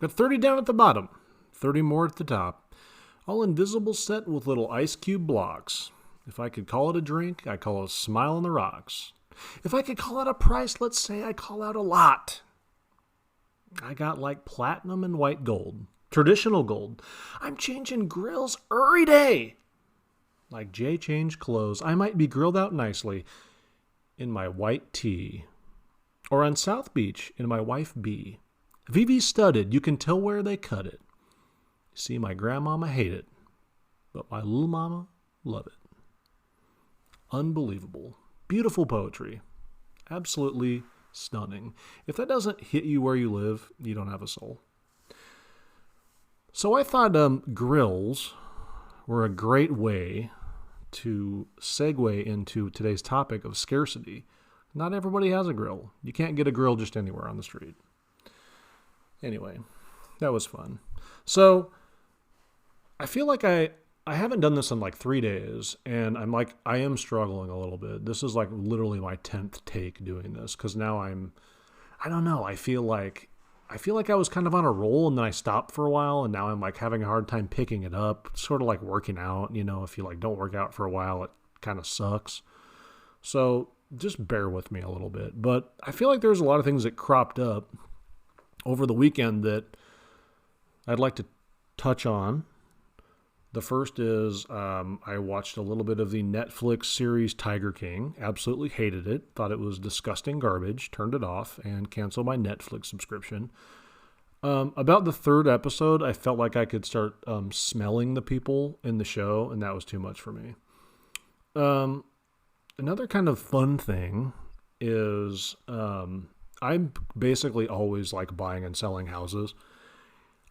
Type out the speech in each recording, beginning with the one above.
Got 30 down at the bottom, 30 more at the top. All invisible set with little ice cube blocks. If I could call it a drink, I call it a smile on the rocks. If I could call out a price, let's say I call out a lot. I got like platinum and white gold. Traditional gold. I'm changing grills every day. Like Jay changed clothes, I might be grilled out nicely in my white tee. Or on South Beach in my wife B. VV studded, you can tell where they cut it. See, my grandmama hate it, but my little mama love it. Unbelievable. Beautiful poetry. Absolutely stunning. If that doesn't hit you where you live, you don't have a soul. So I thought grills were a great way to segue into today's topic of scarcity. Not everybody has a grill. You can't get a grill just anywhere on the street. Anyway, that was fun. So I feel like I haven't done this in like 3 days, and I am struggling a little bit. This is like literally my 10th take doing this, because now I don't know, I feel like I was kind of on a roll, and then I stopped for a while, and now I'm like having a hard time picking it up. Sort of like working out, if you like don't work out for a while, it kind of sucks. So just bear with me a little bit. But I feel like there's a lot of things that cropped up over the weekend that I'd like to touch on. The first is I watched a little bit of the Netflix series Tiger King. Absolutely hated it. Thought it was disgusting garbage. Turned it off and canceled my Netflix subscription. About the third episode, I felt like I could start smelling the people in the show, and that was too much for me. Another kind of fun thing is I'm basically always like buying and selling houses.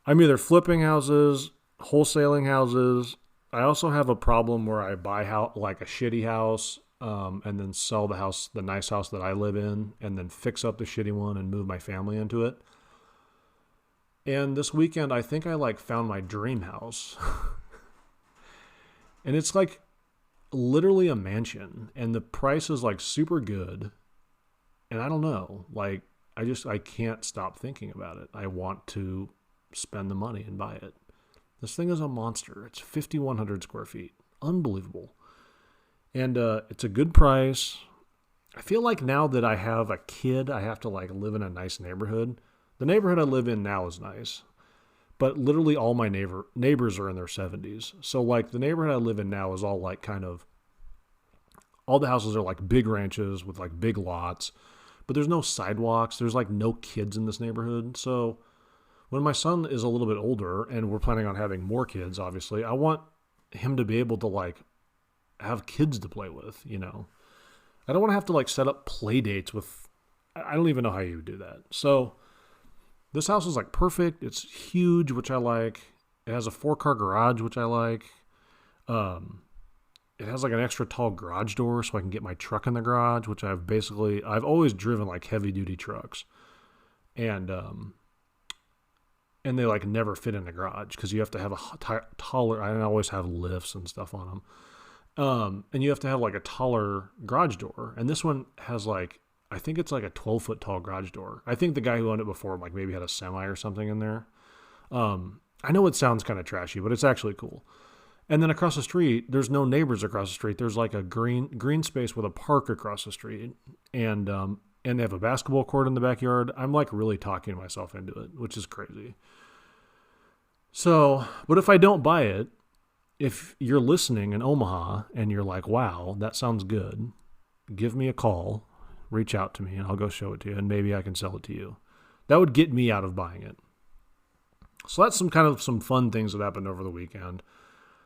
I'm either flipping houses, wholesaling houses. I also have a problem where I buy like a shitty house and then sell the nice house that I live in, and then fix up the shitty one and move my family into it. And this weekend, I think I like found my dream house. And it's like literally a mansion, and the price is like super good. And I don't know, like I can't stop thinking about it. I want to spend the money and buy it. This thing is a monster. It's 5,100 square feet. Unbelievable. And it's a good price. I feel like now that I have a kid, I have to like live in a nice neighborhood. The neighborhood I live in now is nice. But literally all my neighbors are in their 70s. So like the neighborhood I live in now is all like all the houses are like big ranches with like big lots. But there's no sidewalks. There's like no kids in this neighborhood. So when my son is a little bit older, and we're planning on having more kids, obviously, I want him to be able to like have kids to play with, I don't want to have to like set up play dates with, I don't even know how you would do that. So this house is like perfect. It's huge, which I like. It has a 4-car garage, which I like. It has like an extra tall garage door so I can get my truck in the garage, which I've always driven like heavy duty trucks. And they like never fit in the garage because you have to have a taller, I always have lifts and stuff on them. And you have to have like a taller garage door. And this one has like, I think it's like a 12-foot tall garage door. I think the guy who owned it before like maybe had a semi or something in there. I know it sounds kind of trashy, but it's actually cool. And then across the street, there's no neighbors across the street. There's like a green space with a park across the street. And they have a basketball court in the backyard. I'm like really talking myself into it, which is crazy. So, but if I don't buy it, if you're listening in Omaha and you're like, wow, that sounds good, give me a call, reach out to me, and I'll go show it to you, and maybe I can sell it to you. That would get me out of buying it. So that's some fun things that happened over the weekend.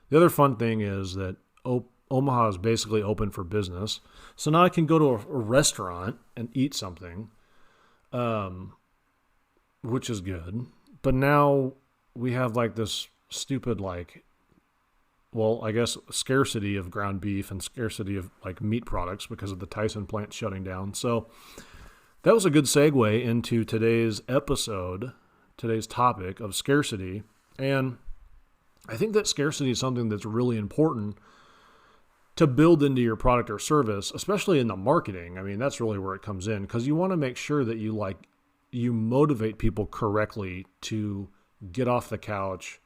The other fun thing is that Omaha is basically open for business. So now I can go to a restaurant and eat something, which is good. But now we have like this stupid I guess scarcity of ground beef and scarcity of like meat products because of the Tyson plant shutting down. So that was a good segue into today's episode, today's topic of scarcity. And I think that scarcity is something that's really important to build into your product or service, especially in the marketing. I mean, that's really where it comes in, because you want to make sure that you motivate people correctly to get off the couch,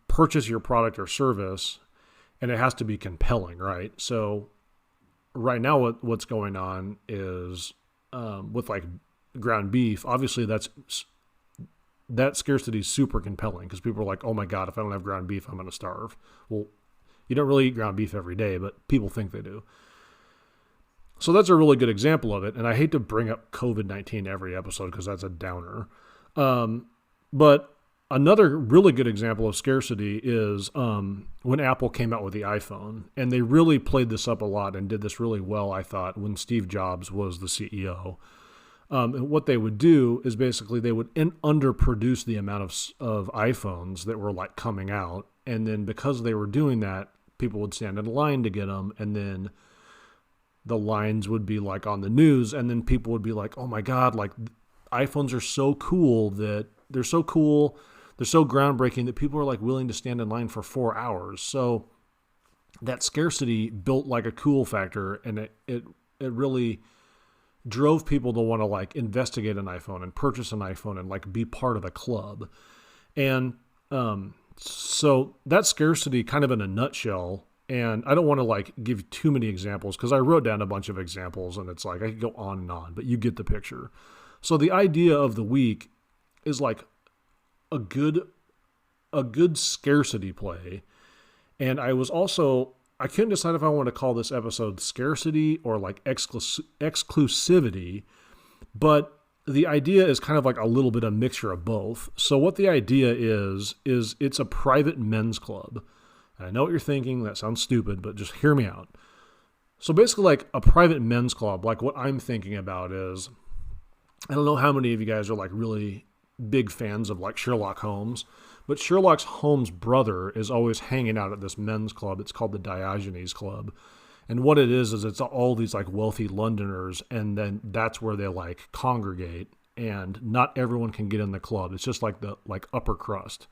purchase your product or service, and it has to be compelling, right? So right now what's going on is with like ground beef, obviously that scarcity is super compelling because people are like, oh my God, if I don't have ground beef, I'm going to starve. Well, you don't really eat ground beef every day, but people think they do. So that's a really good example of it. And I hate to bring up COVID-19 every episode because that's a downer. But another really good example of scarcity is when Apple came out with the iPhone. And they really played this up a lot and did this really well, I thought, when Steve Jobs was the CEO. And what they would do is basically they would underproduce the amount of iPhones that were like coming out. And then because they were doing that, people would stand in line to get them. And then the lines would be like on the news. And then people would be like, oh my God, like iPhones are so cool that they're so cool. They're so groundbreaking that people are like willing to stand in line for 4 hours. So that scarcity built like a cool factor. And it really drove people to want to like investigate an iPhone and purchase an iPhone and like be part of the club. And so that scarcity kind of in a nutshell, and I don't want to like give too many examples because I wrote down a bunch of examples and it's like I could go on and on, but you get the picture. So the idea of the week is like a good scarcity play. And I couldn't decide if I want to call this episode scarcity or like exclusivity, but the idea is kind of like a little bit of mixture of both. So what the idea is it's a private men's club. And I know what you're thinking. That sounds stupid, but just hear me out. So basically like a private men's club, like what I'm thinking about is, I don't know how many of you guys are like really big fans of like Sherlock Holmes, but Sherlock Holmes' brother is always hanging out at this men's club. It's called the Diogenes Club. And what it is it's all these like wealthy Londoners, and then that's where they like congregate, and not everyone can get in the club. It's just like the like upper crust.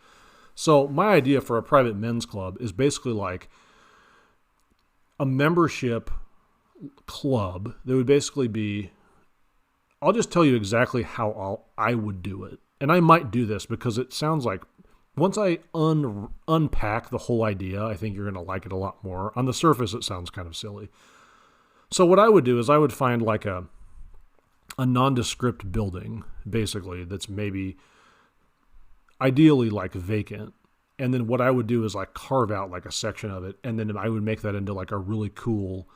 So my idea for a private men's club is basically like a membership club that would basically be, I'll just tell you exactly how I would do it. And I might do this because it sounds like once I unpack the whole idea, I think you're going to like it a lot more. On the surface, it sounds kind of silly. So what I would do is I would find like a nondescript building, basically, that's maybe ideally like vacant. And then what I would do is like carve out like a section of it. And then I would make that into like a really cool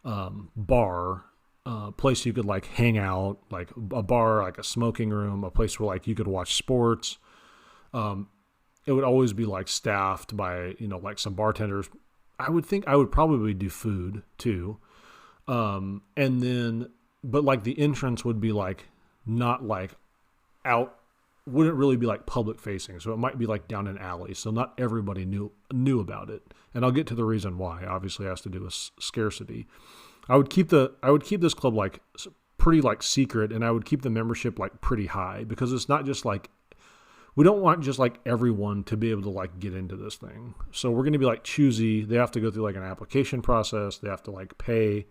bar, place you could like hang out, like a bar, like a smoking room, a place where like you could watch sports. It would always be like staffed by, like some bartenders. I would think I would probably do food too. And then, but like the entrance would be like, not like out, wouldn't really be like public facing. So it might be like down an alley. So not everybody knew about it. And I'll get to the reason why. Obviously it has to do with scarcity. I would keep this club like pretty like secret, and I would keep the membership like pretty high, because it's not just like, we don't want just like everyone to be able to like get into this thing. So we're going to be like choosy. They have to go through like an application process. They have to like pay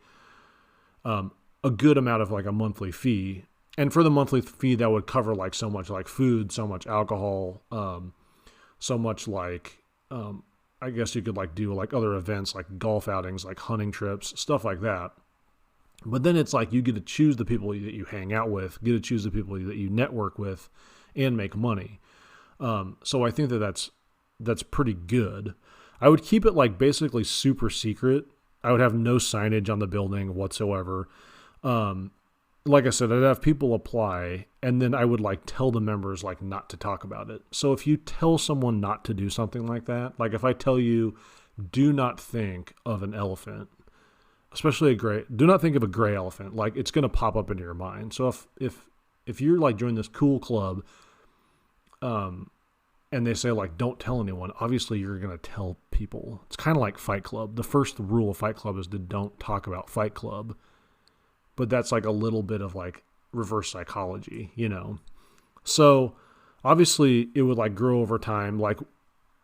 a good amount of like a monthly fee. And for the monthly fee, that would cover like so much like food, so much alcohol, so much like, I guess you could like do like other events, like golf outings, like hunting trips, stuff like that. But then it's like you get to choose the people that you hang out with, get to choose the people that you network with, and make money. So I think that's pretty good. I would keep it like basically super secret. I would have no signage on the building whatsoever. Like I said, I'd have people apply, and then I would like tell the members like not to talk about it. So if you tell someone not to do something like that, like if I tell you, do not think of an elephant, especially do not think of a gray elephant, like it's going to pop up into your mind. So if you're like joining this cool club, and they say like, don't tell anyone, obviously you're going to tell people. It's kind of like Fight Club. The first rule of Fight Club is to don't talk about Fight Club. But that's like a little bit of like reverse psychology, So obviously it would like grow over time. Like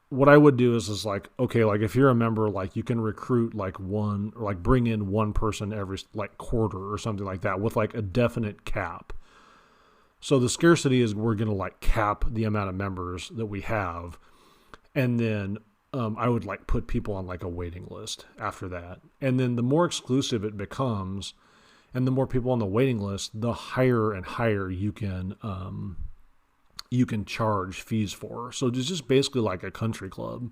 what I would do is like, okay, like if you're a member, like you can recruit like one, or like bring in one person every like quarter or something like that, with like a definite cap. So the scarcity is we're going to like cap the amount of members that we have. And then I would like put people on like a waiting list after that. And then the more exclusive it becomes and the more people on the waiting list, the higher and higher you can charge fees for. So it's just basically like a country club.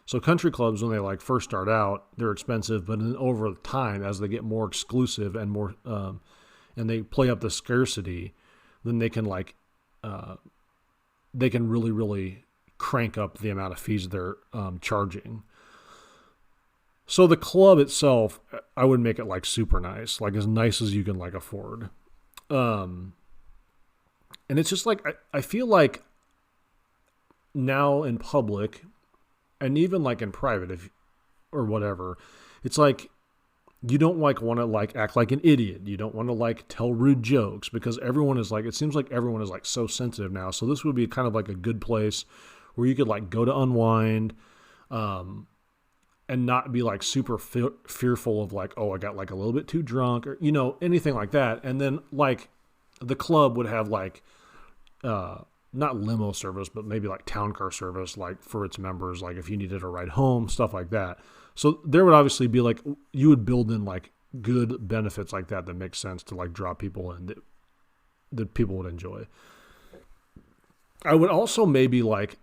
So country clubs, when they like first start out, they're expensive, but then over time, as they get more exclusive and more, and they play up the scarcity, then they can like, they can really, really crank up the amount of fees they're charging. So the club itself, I would make it like super nice as you can like afford. And it's just like, I feel like now in public and even like in private or whatever, it's like, you don't like want to like act like an idiot. You don't want to like tell rude jokes because everyone is like, it seems like everyone is like so sensitive now. So this would be kind of like a good place where you could like go to unwind, and not be like super fearful of like, oh, I got like a little bit too drunk or, anything like that. And then like the club would have like, not limo service, but maybe like town car service, like for its members, like if you needed a ride home, stuff like that. So there would obviously be like, you would build in like good benefits like that makes sense to like draw people in that people would enjoy. I would also maybe like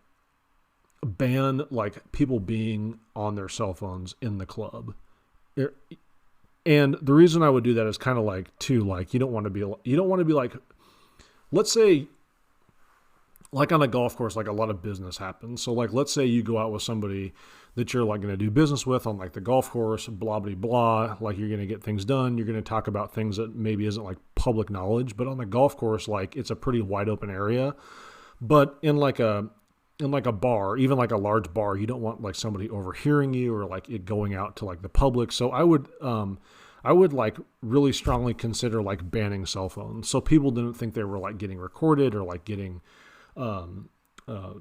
ban like people being on their cell phones in the club. And the reason I would do that is kind of like too, like you don't want to be like, let's say like on a golf course, like a lot of business happens. So like, let's say you go out with somebody that you're like going to do business with on like the golf course, blah, blah, blah. Like you're going to get things done. You're going to talk about things that maybe isn't like public knowledge, but on the golf course, like it's a pretty wide open area. But in like a bar, even like a large bar, you don't want like somebody overhearing you or like it going out to like the public. So I would like really strongly consider like banning cell phones. So people didn't think they were like getting recorded or like getting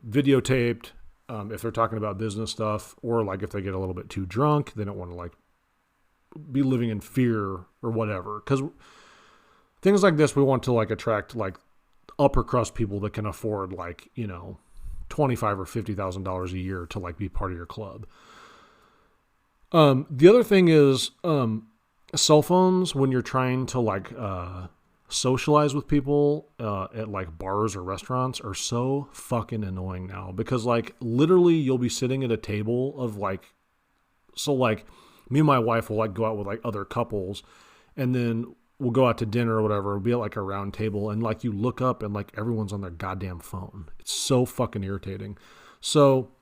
videotaped, if they're talking about business stuff, or like if they get a little bit too drunk, they don't want to like be living in fear or whatever. Because things like this, we want to like attract like upper crust people that can afford like, $25,000 or $50,000 a year to like be part of your club. The other thing is cell phones when you're trying to like socialize with people at like bars or restaurants are so fucking annoying now because like literally you'll be sitting at a table of like, so like me and my wife will like go out with like other couples and then we'll go out to dinner or whatever. We'll be at like a round table and like you look up and like everyone's on their goddamn phone. It's so fucking irritating. So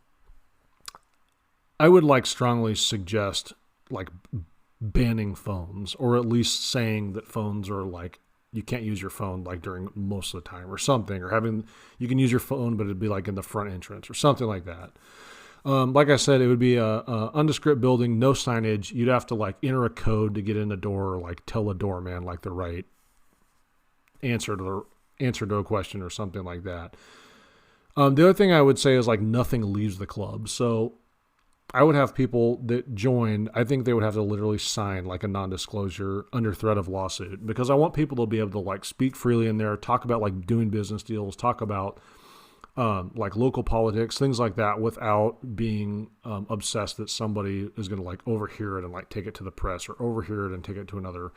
I would like strongly suggest like banning phones or at least saying that phones are like, you can't use your phone like during most of the time or something, or you can use your phone, but it'd be like in the front entrance or something like that. Like I said, it would be a undescript building, no signage. You'd have to like enter a code to get in the door or like tell the doorman like the right answer to a question or something like that. The other thing I would say is like nothing leaves the club. So I would have people that join, I think they would have to literally sign like a non-disclosure under threat of lawsuit because I want people to be able to like speak freely in there, talk about like doing business deals, talk about like local politics, things like that without being obsessed that somebody is going to like overhear it and like take it to the press or overhear it and take it to another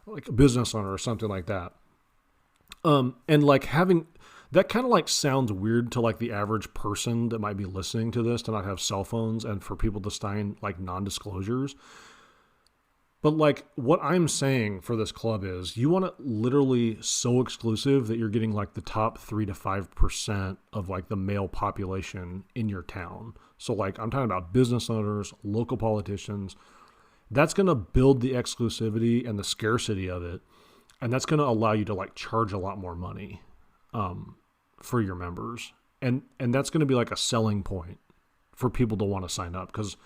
like business owner or something like that. And like having... That kind of like sounds weird to like the average person that might be listening to this to not have cell phones and for people to sign like non-disclosures. But like what I'm saying for this club is you want it literally so exclusive that you're getting like the top 3 to 5% of like the male population in your town. So like I'm talking about business owners, local politicians. That's going to build the exclusivity and the scarcity of it. And that's going to allow you to like charge a lot more money for your members. And that's going to be like a selling point for people to want to sign up. Because,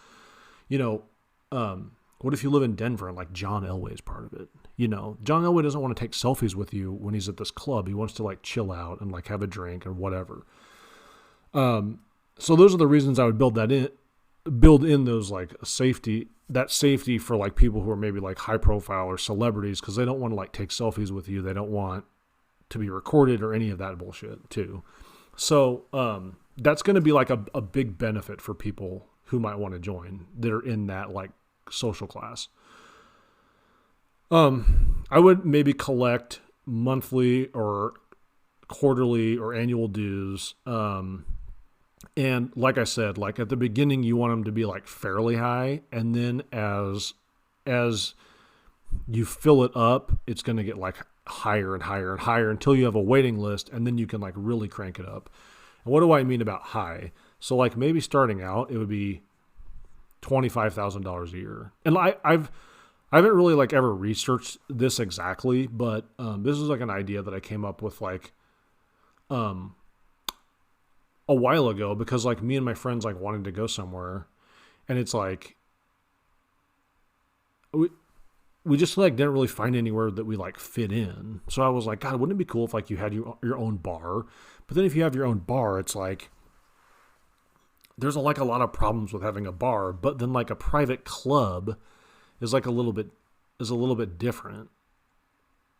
what if you live in Denver and like John Elway is part of it? John Elway doesn't want to take selfies with you when he's at this club. He wants to like chill out and like have a drink or whatever. So those are the reasons I would build in those like safety for like people who are maybe like high profile or celebrities because they don't want to like take selfies with you. They don't want to be recorded or any of that bullshit too. So that's going to be like a big benefit for people who might want to join that are in that like social class. I would maybe collect monthly or quarterly or annual dues. And like I said, like at the beginning, you want them to be like fairly high. And then as you fill it up, it's going to get like higher and higher and higher until you have a waiting list. And then you can like really crank it up. And what do I mean about high? So like maybe starting out, it would be $25,000 a year. And I haven't really like ever researched this exactly, but this is like an idea that I came up with like a while ago, because like me and my friends like wanted to go somewhere, and it's like we just like didn't really find anywhere that we like fit in. So I was like, God, wouldn't it be cool if like you had your own bar? But then if you have your own bar, it's like there's like a lot of problems with having a bar. But then like a private club is like a little bit different.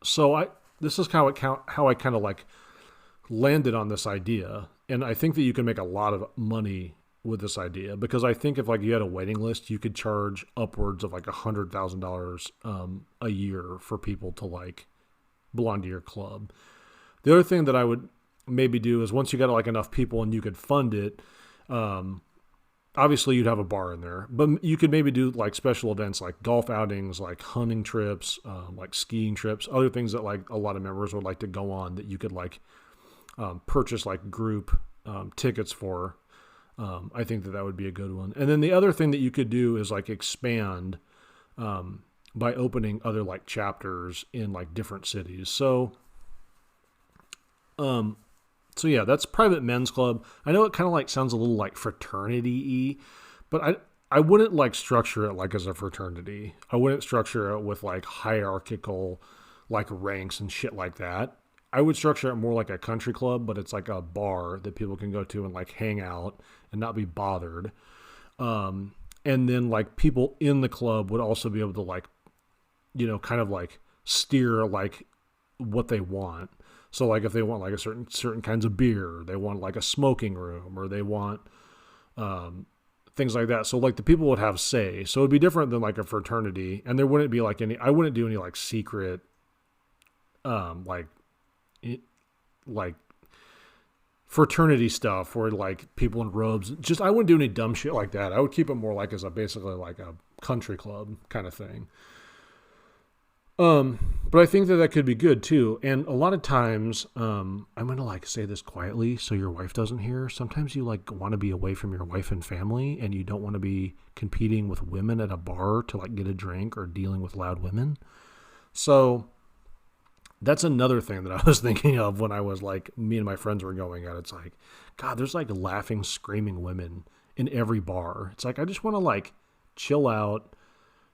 So this is how I kind of like landed on this idea. And I think that you can make a lot of money with this idea, because I think if like you had a waiting list, you could charge upwards of like $100,000 a year for people to like belong to your club. The other thing that I would maybe do is once you got like enough people and you could fund it, obviously you'd have a bar in there, but you could maybe do like special events like golf outings, like hunting trips, like skiing trips, other things that like a lot of members would like to go on that you could like purchase like group tickets for. I think that would be a good one. And then the other thing that you could do is like expand by opening other like chapters in like different cities. So yeah, that's private men's club. I know it kind of like sounds a little like fraternity-y, but I wouldn't like structure it like as a fraternity. I wouldn't structure it with like hierarchical like ranks and shit like that. I would structure it more like a country club, but it's like a bar that people can go to and like hang out and not be bothered. And then like people in the club would also be able to like, you know, kind of like steer like what they want. So like if they want like a certain kinds of beer, they want like a smoking room, or they want things like that. So like the people would have say. So it'd be different than like a fraternity, and there wouldn't be like I wouldn't do any like secret like fraternity stuff where like people in robes. Just I wouldn't do any dumb shit like that. I would keep it more like as a basically like a country club kind of thing. But I think that could be good too. And a lot of times, I'm going to like say this quietly so your wife doesn't hear. Sometimes you like want to be away from your wife and family, and you don't want to be competing with women at a bar to like get a drink or dealing with loud women. So that's another thing that I was thinking of when I was like, me and my friends were going out. It's like, God, there's like laughing, screaming women in every bar. It's like, I just want to like chill out,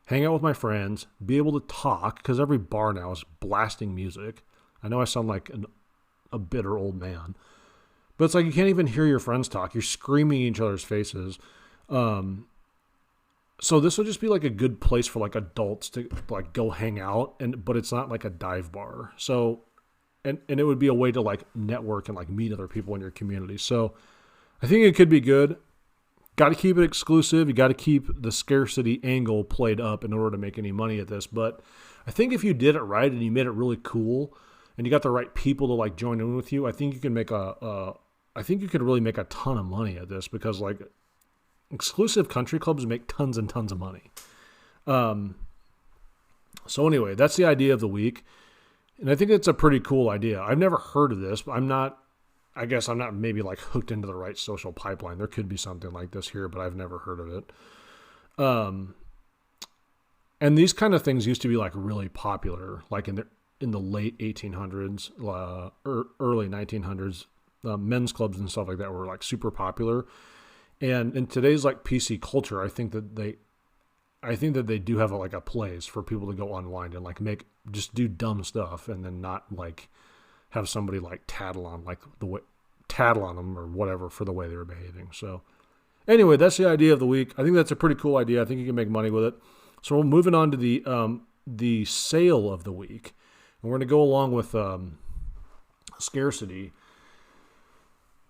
hang out with my friends, be able to talk, because every bar now is blasting music. I know I sound like a bitter old man, but it's like you can't even hear your friends talk. You're screaming in each other's faces. So this would just be like a good place for like adults to like go hang out, but it's not like a dive bar. So, and it would be a way to like network and like meet other people in your community. So I think it could be good. Got to keep it exclusive. You got to keep the scarcity angle played up in order to make any money at this. But I think if you did it right and you made it really cool and you got the right people to like join in with you, I think you can make I think you could really make a ton of money at this, because like exclusive country clubs make tons and tons of money. So anyway, that's the idea of the week. And I think it's a pretty cool idea. I've never heard of this, but I guess I'm not maybe like hooked into the right social pipeline. There could be something like this here, but I've never heard of it. And these kind of things used to be like really popular, like in the late 1800s, early 1900s, men's clubs and stuff like that were like super popular. And in today's like PC culture, I think that they do have like a place for people to go online and like just do dumb stuff, and then not like have somebody like tattle on them or whatever for the way they were behaving. So anyway, that's the idea of the week. I think that's a pretty cool idea. I think you can make money with it. So we're moving on to the sale of the week, and we're going to go along with Scarcity.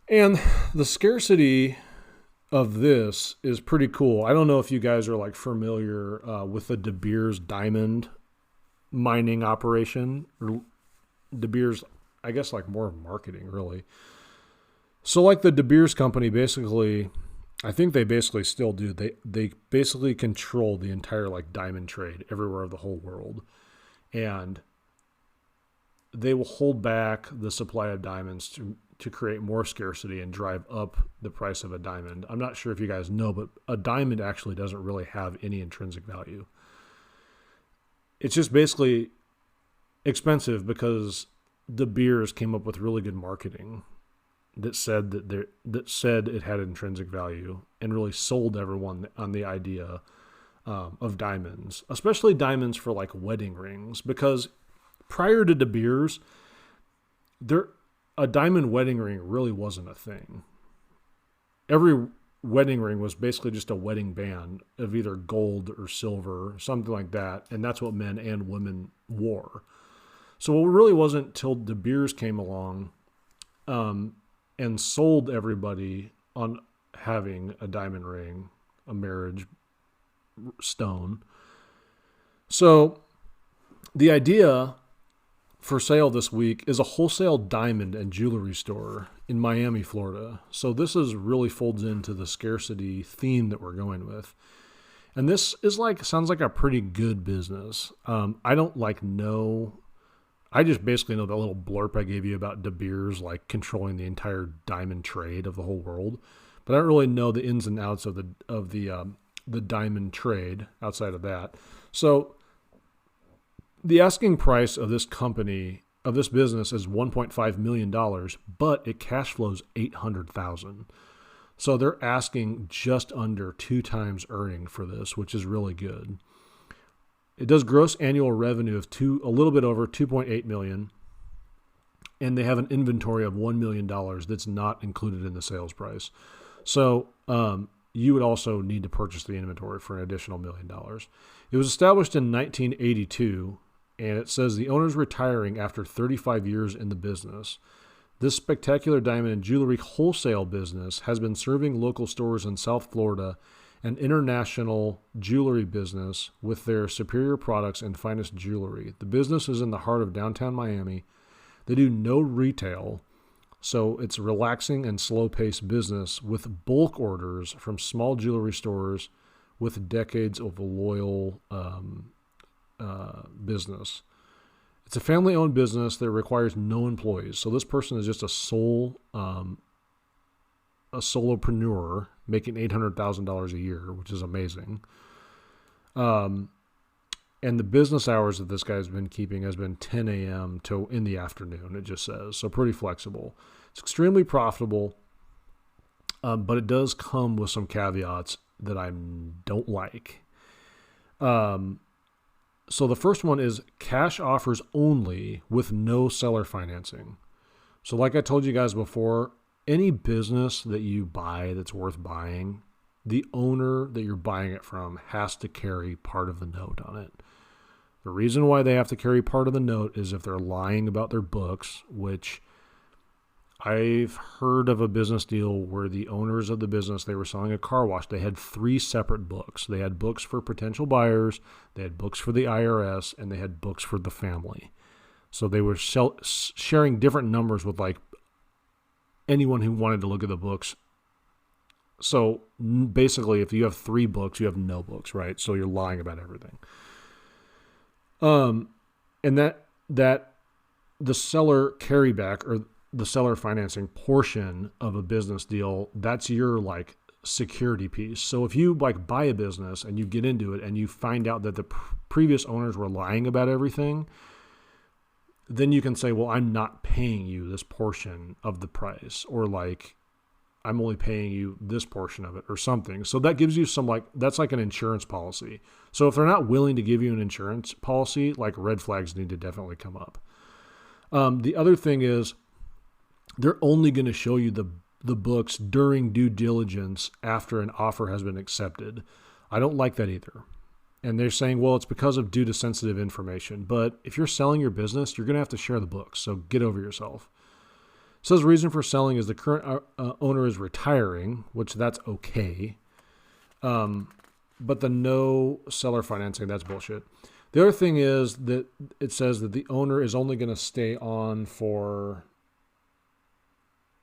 And the scarcity of this is pretty cool. I don't know if you guys are like familiar with the De Beers diamond mining operation. Or De Beers, I guess, like more marketing, really. So like the De Beers company, basically, I think they basically still do. They basically control the entire like diamond trade everywhere of the whole world. And they will hold back the supply of diamonds to create more scarcity and drive up the price of a diamond. I'm not sure if you guys know, but a diamond actually doesn't really have any intrinsic value. It's just basically expensive because De Beers came up with really good marketing that said that it had intrinsic value and really sold everyone on the idea of diamonds, especially diamonds for like wedding rings, because prior to De Beers, a diamond wedding ring really wasn't a thing. Every wedding ring was basically just a wedding band of either gold or silver, something like that, and that's what men and women wore. So it really wasn't till De Beers came along and sold everybody on having a diamond ring, a marriage stone. So the idea for sale this week is a wholesale diamond and jewelry store in Miami, Florida. So this really folds into the scarcity theme that we're going with. And this is sounds like a pretty good business. I don't know. I just basically know that little blurb I gave you about De Beers, like controlling the entire diamond trade of the whole world. But I don't really know the ins and outs of the diamond trade outside of that. So the asking price of this company, of this business, is $1.5 million, but it cash flows $800,000. So they're asking just under 2 times earning for this, which is really good. It does gross annual revenue of a little bit over $2.8 million, and they have an inventory of $1 million that's not included in the sales price. So you would also need to purchase the inventory for an additional $1 million. It was established in 1982. And it says the owner's retiring after 35 years in the business. This spectacular diamond and jewelry wholesale business has been serving local stores in South Florida and international jewelry business with their superior products and finest jewelry. The business is in the heart of downtown Miami. They do no retail, so it's a relaxing and slow-paced business with bulk orders from small jewelry stores with decades of loyal business. It's a family-owned business that requires no employees. So this person is just a solopreneur making $800,000 a year, which is amazing. And the business hours that this guy's been keeping has been 10 a.m. to in the afternoon, it just says. So pretty flexible. It's extremely profitable, but it does come with some caveats that I don't like. So the first one is cash offers only with no seller financing. So like I told you guys before, any business that you buy that's worth buying, the owner that you're buying it from has to carry part of the note on it. The reason why they have to carry part of the note is if they're lying about their books, which I've heard of a business deal where the owners of the business, they were selling a car wash. They had 3 separate books. They had books for potential buyers, they had books for the IRS, and they had books for the family. So they were sharing different numbers with like anyone who wanted to look at the books. So basically, if you have 3 books, you have no books, right? So you're lying about everything. And that the seller carryback or the seller financing portion of a business deal, that's your like security piece. So if you like buy a business and you get into it and you find out that the previous owners were lying about everything, then you can say, well, I'm not paying you this portion of the price, or like I'm only paying you this portion of it or something. So that gives you that's like an insurance policy. So if they're not willing to give you an insurance policy, like red flags need to definitely come up. The other thing is, they're only going to show you the books during due diligence after an offer has been accepted. I don't like that either. And they're saying, well, it's due to sensitive information. But if you're selling your business, you're going to have to share the books. So get over yourself. says reason for selling is the current owner is retiring, which that's okay. But the no seller financing, that's bullshit. The other thing is that it says that the owner is only going to stay on for,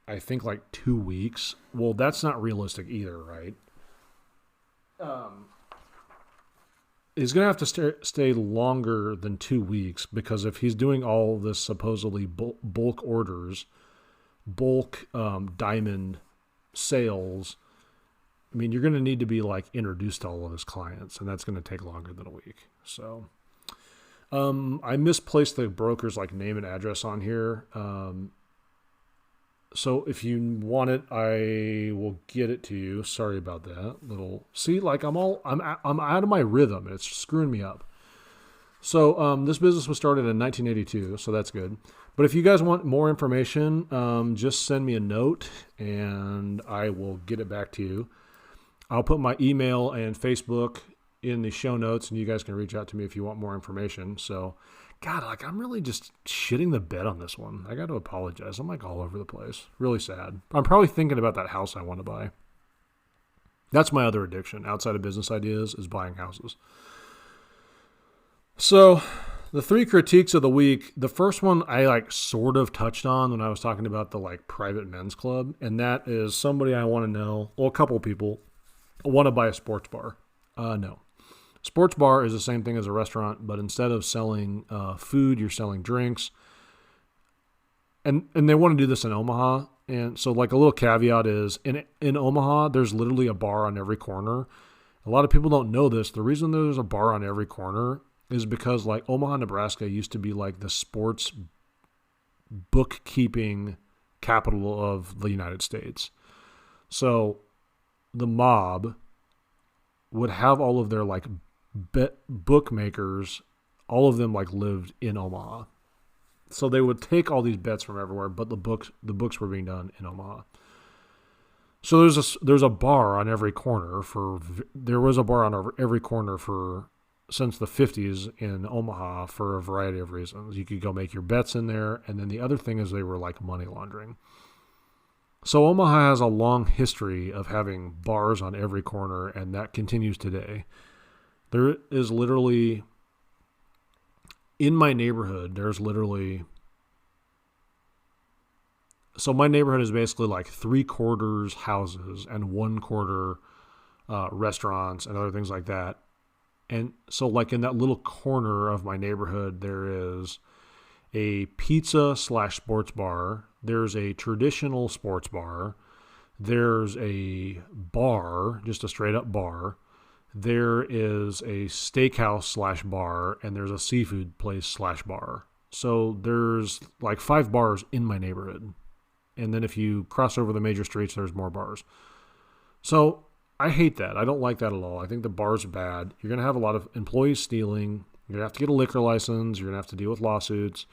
I think, like 2 weeks. Well, that's not realistic either, right? He's going to have to stay longer than 2 weeks, because if he's doing all this supposedly bulk orders, bulk diamond sales, I mean, you're going to need to be like introduced to all of his clients, and that's going to take longer than a week. So I misplaced the broker's like name and address on here. So if you want it, I will get it to you. Sorry about that. See, like I'm out of my rhythm. It's screwing me up. So this business was started in 1982, so that's good. But if you guys want more information, just send me a note and I will get it back to you. I'll put my email and Facebook in the show notes, and you guys can reach out to me if you want more information. So, God, like I'm really just shitting the bed on this one. I got to apologize. I'm like all over the place. Really sad. I'm probably thinking about that house I want to buy. That's my other addiction outside of business ideas, is buying houses. So the 3 critiques of the week, the first one I like sort of touched on when I was talking about the like private men's club. And that is somebody I want to know. Well, a couple of people want to buy a sports bar. No. Sports bar is the same thing as a restaurant, but instead of selling food, you're selling drinks. And they want to do this in Omaha. And so like a little caveat is in Omaha, there's literally a bar on every corner. A lot of people don't know this. The reason there's a bar on every corner is because like Omaha, Nebraska used to be like the sports bookkeeping capital of the United States. So the mob would have all of their like bookmakers, all of them like lived in Omaha. So they would take all these bets from everywhere, but the books were being done in Omaha. So there's a bar on every corner there was a bar on every corner since the 50s in Omaha for a variety of reasons. You could go make your bets in there, and then the other thing is they were like money laundering. So Omaha has a long history of having bars on every corner, and that continues today. There is literally, in my neighborhood, so my neighborhood is basically like 3/4 houses and 1/4 restaurants and other things like that. And so like in that little corner of my neighborhood, there is a pizza / sports bar. There's a traditional sports bar. There's a bar, just a straight up bar. There is a steakhouse / bar, and there's a seafood place / bar. So there's like 5 bars in my neighborhood. And then if you cross over the major streets, there's more bars. So I hate that. I don't like that at all. I think the bars are bad. You're going to have a lot of employees stealing. You're going to have to get a liquor license. You're going to have to deal with lawsuits.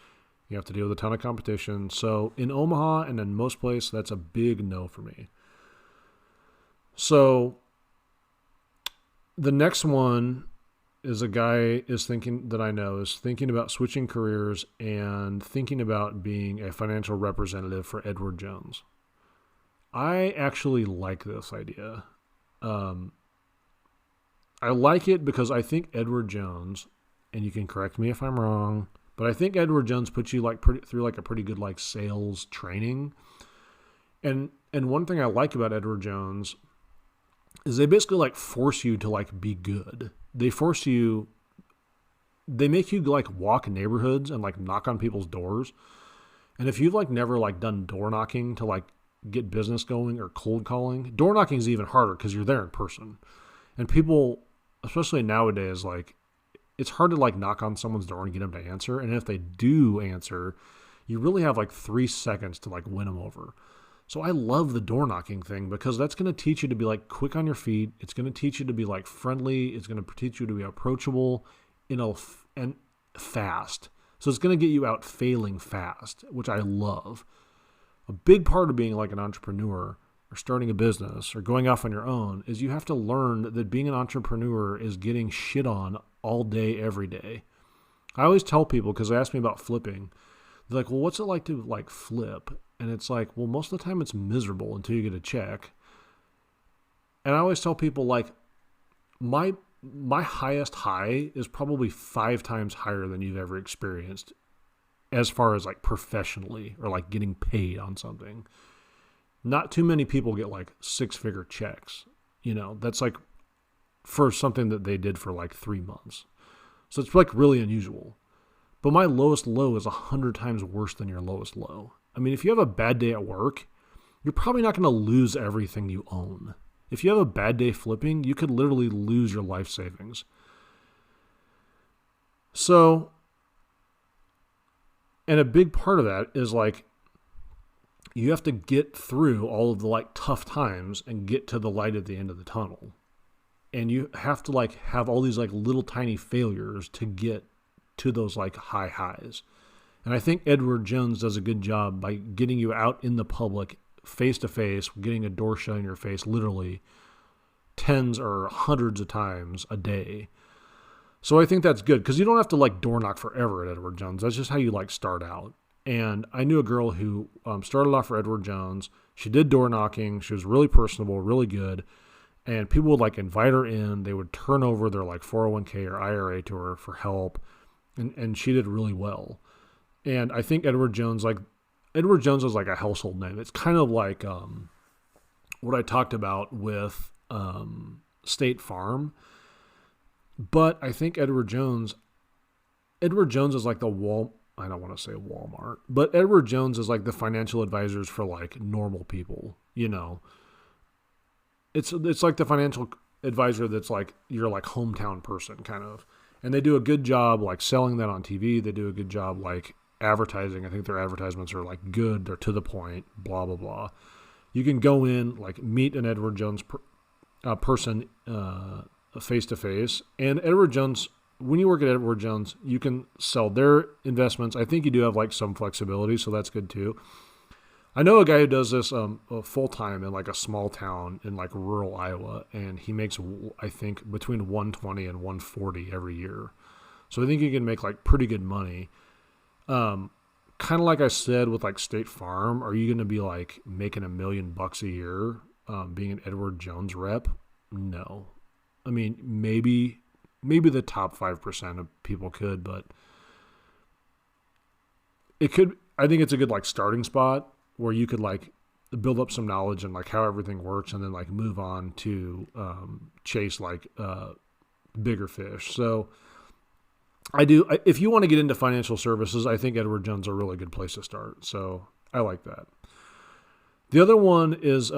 You have to deal with a ton of competition. So in Omaha and in most places, that's a big no for me. So the next one is a guy is thinking about switching careers and thinking about being a financial representative for Edward Jones. I actually like this idea. I like it because I think Edward Jones, and you can correct me if I'm wrong, but I think Edward Jones puts you through a pretty good like sales training. And one thing I like about Edward Jones is they basically like force you to like be good. They make you like walk neighborhoods and like knock on people's doors. And if you've like never like done door knocking to like get business going or cold calling, door knocking is even harder because you're there in person. And people, especially nowadays, like it's hard to like knock on someone's door and get them to answer. And if they do answer, you really have like 3 seconds to like win them over. So I love the door knocking thing because that's going to teach you to be like quick on your feet. It's going to teach you to be like friendly. It's going to teach you to be approachable and fast. So it's going to get you out failing fast, which I love. A big part of being like an entrepreneur or starting a business or going off on your own is you have to learn that being an entrepreneur is getting shit on all day, every day. I always tell people, because they ask me about flipping, They're like, well, what's it like to like flip? And it's like, well, most of the time it's miserable until you get a check. And I always tell people like my highest high is probably 5 times higher than you've ever experienced as far as like professionally or like getting paid on something. Not too many people get like 6-figure checks. That's like for something that they did for like 3 months. So it's like really unusual. But my lowest low is 100 times worse than your lowest low. I mean, if you have a bad day at work, you're probably not going to lose everything you own. If you have a bad day flipping, you could literally lose your life savings. So, and a big part of that is like, you have to get through all of the like tough times and get to the light at the end of the tunnel. And you have to like have all these like little tiny failures to get to those like high highs. And I think Edward Jones does a good job by getting you out in the public face to face, getting a door shut in your face, literally tens or hundreds of times a day. So I think that's good because you don't have to like door knock forever at Edward Jones. That's just how you like start out. And I knew a girl who started off for Edward Jones. She did door knocking. She was really personable, really good. And people would like invite her in. They would turn over their like 401k or IRA to her for help. And she did really well. And I think Edward Jones is like a household name. It's kind of like what I talked about with State Farm. But I think Edward Jones is like I don't want to say Walmart, but Edward Jones is like the financial advisors for like normal people, It's like the financial advisor that's like your like hometown person kind of. And they do a good job like selling that on TV. They do a good job like advertising. I think their advertisements are like good. They're to the point, blah, blah, blah. You can go in, like meet an Edward Jones person face to face. And Edward Jones, when you work at Edward Jones, you can sell their investments. I think you do have like some flexibility, so that's good too. I know a guy who does this full time in like a small town in like rural Iowa, and he makes, I think, between 120 and 140 every year. So I think you can make like pretty good money. Kind of like I said with like State Farm, are you going to be like making $1 million a year being an Edward Jones rep? No. I mean, maybe the top 5% of people could, but it could. I think it's a good like starting spot where you could like build up some knowledge and like how everything works, and then like move on to chase like bigger fish. So if you want to get into financial services, I think Edward Jones is a really good place to start. So I like that. The other one is,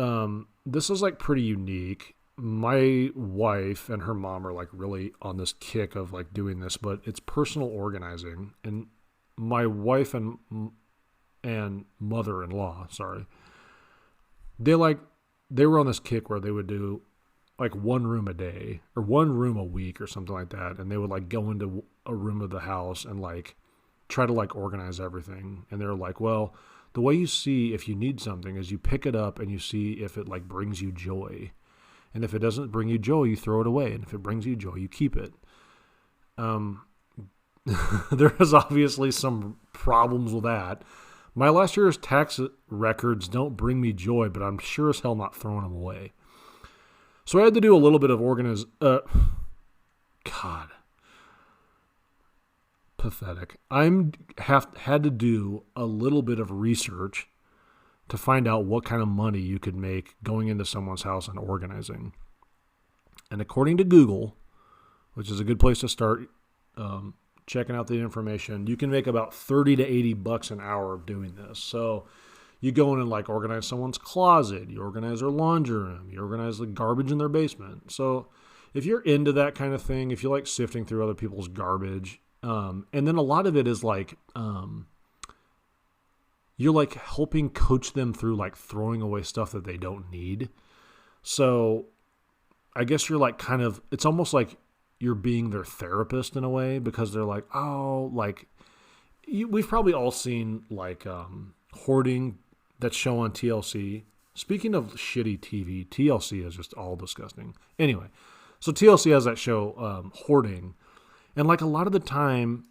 this is like pretty unique. My wife and her mom are like really on this kick of like doing this, but it's personal organizing. And my wife and mother-in-law, they were on this kick where they would do like one room a day or one room a week or something like that. And they would like go into a room of the house and like try to like organize everything. And they're like, well, the way you see if you need something is you pick it up and you see if it like brings you joy. And if it doesn't bring you joy, you throw it away. And if it brings you joy, you keep it. There is obviously some problems with that. My last year's tax records don't bring me joy, but I'm sure as hell not throwing them away. So I had to do a little bit of pathetic. Had to do a little bit of research to find out what kind of money you could make going into someone's house and organizing. And according to Google, which is a good place to start, checking out the information, you can make about $30 to $80 an hour doing this. So you go in and like organize someone's closet, you organize their laundry room, you organize the garbage in their basement. So if you're into that kind of thing, if you like sifting through other people's garbage, and then a lot of it is like, you're like helping coach them through like throwing away stuff that they don't need. So I guess you're like it's almost like you're being their therapist in a way, because they're like, oh, like we've probably all seen like hoarding, that show on TLC. Speaking of shitty TV, TLC is just all disgusting. Anyway, so TLC has that show, Hoarding. And like a lot of the time,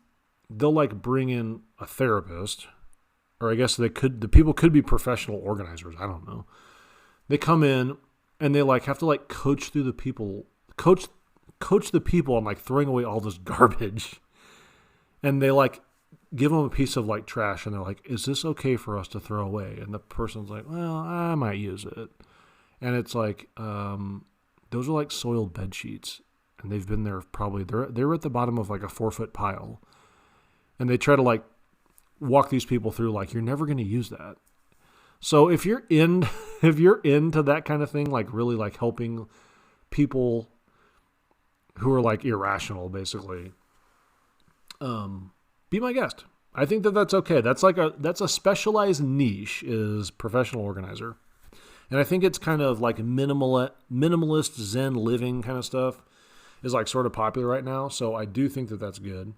they'll like bring in a therapist or I guess the people could be professional organizers. I don't know. They come in and they like have to like coach the people on like throwing away all this garbage. And they like give them a piece of like trash and they're like, is this okay for us to throw away? And the person's like, well, I might use it. And it's like, those are like soiled bed sheets. And they've been there probably, they're at the bottom of like a 4-foot pile. And they try to like walk these people through like, you're never going to use that. So if you're into that kind of thing, like really like helping people who are like irrational, basically, be my guest. I think that's okay. That's a specialized niche, is professional organizer. And I think it's kind of like minimalist Zen living kind of stuff is like sort of popular right now. So I do think that's good.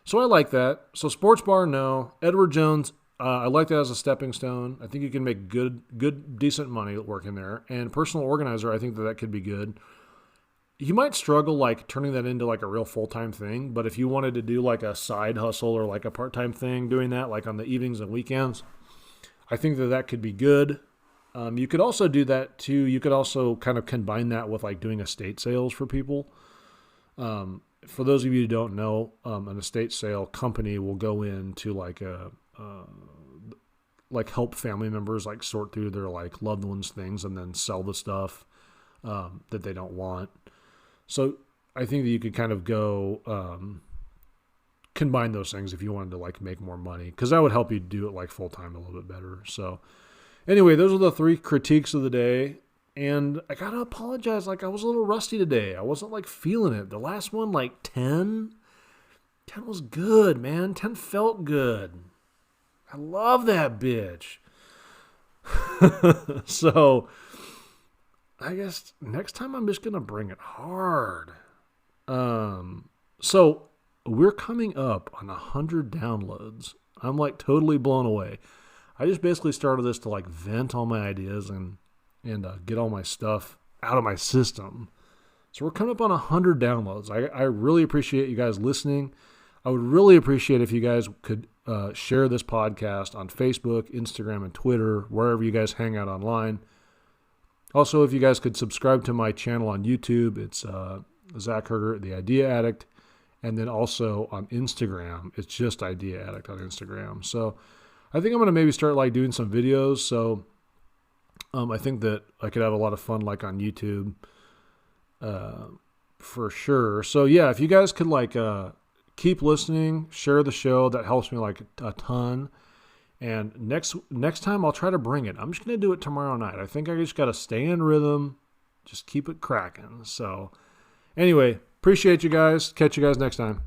So I like that. So sports bar, no. Edward Jones, I like that as a stepping stone. I think you can make good, decent money working there. And personal organizer, I think that could be good. You might struggle like turning that into like a real full-time thing, but if you wanted to do like a side hustle or like a part-time thing doing that like on the evenings and weekends, I think that could be good. You could also do that too. You could also kind of combine that with like doing estate sales for people. For those of you who don't know, an estate sale company will go into like like help family members like sort through their like loved ones' things and then sell the stuff that they don't want. So I think that you could kind of go combine those things if you wanted to like make more money, because that would help you do it like full time a little bit better. So anyway, those are the 3 critiques of the day. And I got to apologize. Like I was a little rusty today. I wasn't like feeling it. The last one, like 10 was good, man. 10 felt good. I love that bitch. So I guess next time I'm just going to bring it hard. So we're coming up on 100 downloads. I'm like totally blown away. I just basically started this to like vent all my ideas and get all my stuff out of my system. So we're coming up on 100 downloads. I really appreciate you guys listening. I would really appreciate if you guys could share this podcast on Facebook, Instagram, and Twitter, wherever you guys hang out online. Also, if you guys could subscribe to my channel on YouTube, it's Zach Herger, The Idea Addict. And then also on Instagram, it's just Idea Addict on Instagram. So I think I'm going to maybe start like doing some videos. So I think that I could have a lot of fun like on YouTube for sure. So yeah, if you guys could like keep listening, share the show, that helps me like a ton. And next time I'll try to bring it. I'm just going to do it tomorrow night. I think I just got to stay in rhythm, just keep it cracking. So anyway, appreciate you guys. Catch you guys next time.